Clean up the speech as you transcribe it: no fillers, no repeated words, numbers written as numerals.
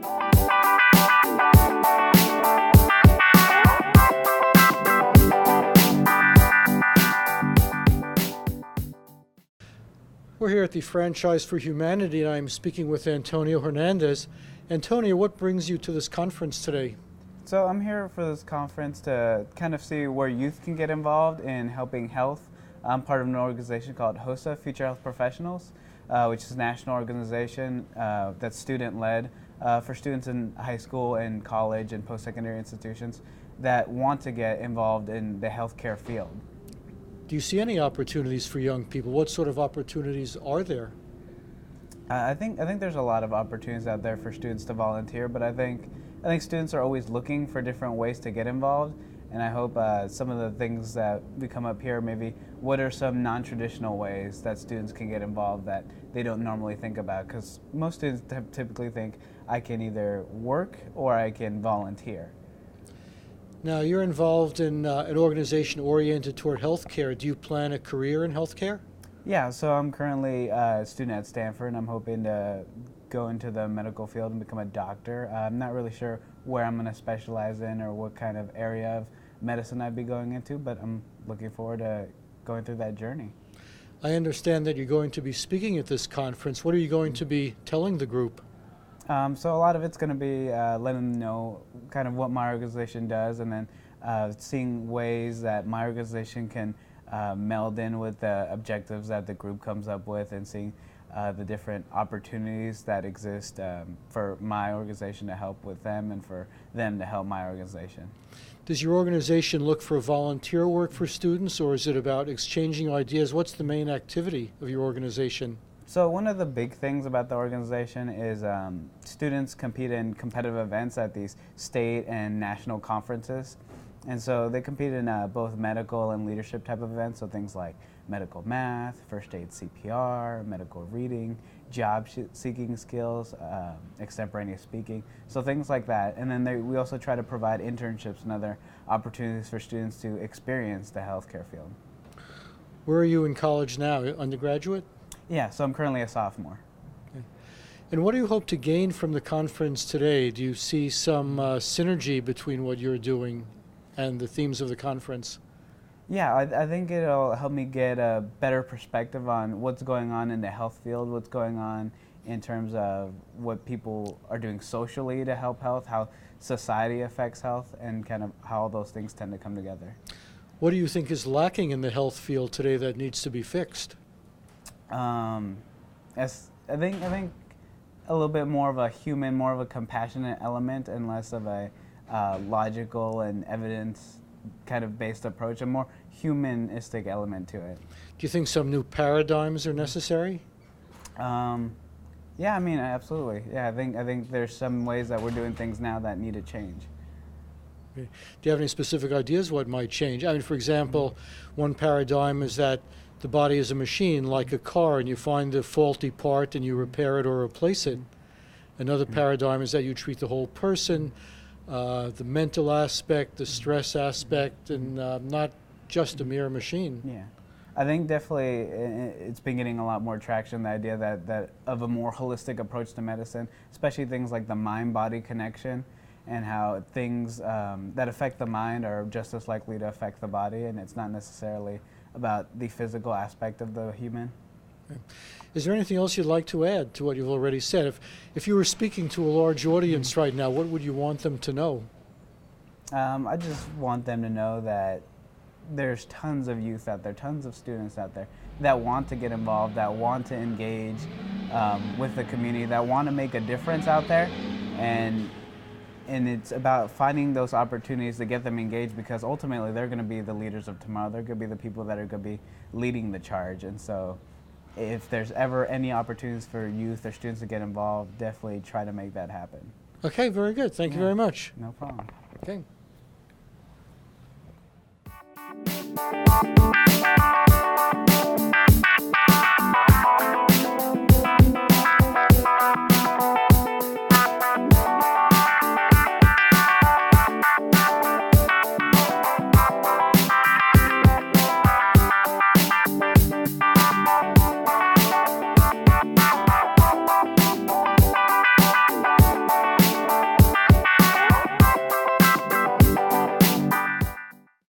We're here at the Franchise for Humanity, and I'm speaking with Antonio Hernandez. Antonio, what brings you to this conference today? So I'm here for this conference to kind of see where youth can get involved in helping health. I'm part of an organization called HOSA, Future Health Professionals, which is a national organization that's student-led for students in high school and college and post-secondary institutions that want to get involved in the healthcare field. Do you see any opportunities for young people? What sort of opportunities are there? I think there's a lot of opportunities out there for students to volunteer, but I think students are always looking for different ways to get involved, and I hope some of the things that we come up here, maybe what are some non-traditional ways that students can get involved that they don't normally think about, because most students typically think I can either work or I can volunteer. Now, you're involved in an organization oriented toward healthcare. Do you plan a career in healthcare? Yeah, so I'm currently a student at Stanford, and I'm hoping to go into the medical field and become a doctor. I'm not really sure where I'm going to specialize in or what kind of area of medicine I'd be going into, but I'm looking forward to going through that journey. I understand that you're going to be speaking at this conference. What are you going to be telling the group? So a lot of it's going to be letting them know kind of what my organization does, and then seeing ways that my organization can meld in with the objectives that the group comes up with, and seeing the different opportunities that exist for my organization to help with them and for them to help my organization. Does your organization look for volunteer work for students, or is it about exchanging ideas? What's the main activity of your organization? So one of the big things about the organization is students compete in competitive events at these state and national conferences. And so they compete in both medical and leadership type of events, so things like medical math, first aid CPR, medical reading, job-seeking skills, extemporaneous speaking, so things like that. And then we also try to provide internships and other opportunities for students to experience the healthcare field. Where are you in college now, undergraduate? Yeah, so I'm currently a sophomore. Okay. And what do you hope to gain from the conference today? Do you see some synergy between what you're doing and the themes of the conference? Yeah, I think it'll help me get a better perspective on what's going on in the health field, what's going on in terms of what people are doing socially to help health, how society affects health, and kind of how all those things tend to come together. What do you think is lacking in the health field today that needs to be fixed? I think a little bit more of a human, more of a compassionate element, and less of a logical and evidence kind of based approach, a more humanistic element to it. Do you think some new paradigms are necessary? Yeah, I mean, absolutely. Yeah, I think there's some ways that we're doing things now that need to change. Okay. Do you have any specific ideas what might change? I mean, for example, one paradigm is that the body is a machine, like a car, and you find the faulty part and you repair it or replace it. Another paradigm is that you treat the whole person, the mental aspect, the stress aspect, and not just a mere machine. Yeah, I think definitely it's been getting a lot more traction, the idea that of a more holistic approach to medicine, especially things like the mind-body connection, and how things that affect the mind are just as likely to affect the body, and it's not necessarily about the physical aspect of the human. Okay. Is there anything else you'd like to add to what you've already said? If you were speaking to a large audience right now, what would you want them to know? I just want them to know that there's tons of youth out there, tons of students out there that want to get involved, that want to engage with the community, that want to make a difference out there, and it's about finding those opportunities to get them engaged, because ultimately they're going to be the leaders of tomorrow. They're going to be the people that are going to be leading the charge. And so if there's ever any opportunities for youth or students to get involved, definitely try to make that happen. Okay, very good. Thank you very much. No problem. Okay.